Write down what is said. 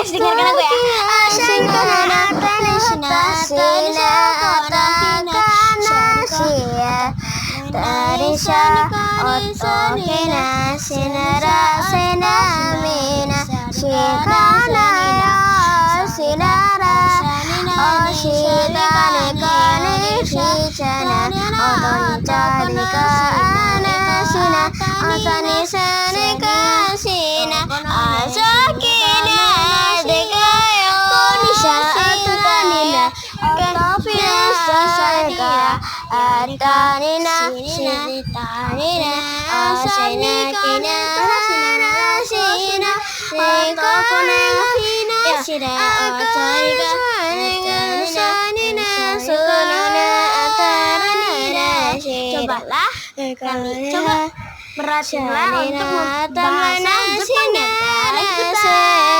guys, dengarkan aku ya. Tarisha otokena sinara senamina shikana sinara oshitane kane shichana otoni chari kana shina otani sane kasina asakina dekayo nishatanina kafina sasaka atanina sinitanina asana kina shina ekapuna shira otarika sanina sunana atarina shira. Cobalah coba perhatikanlah untuk bahasa Jepang ya guys.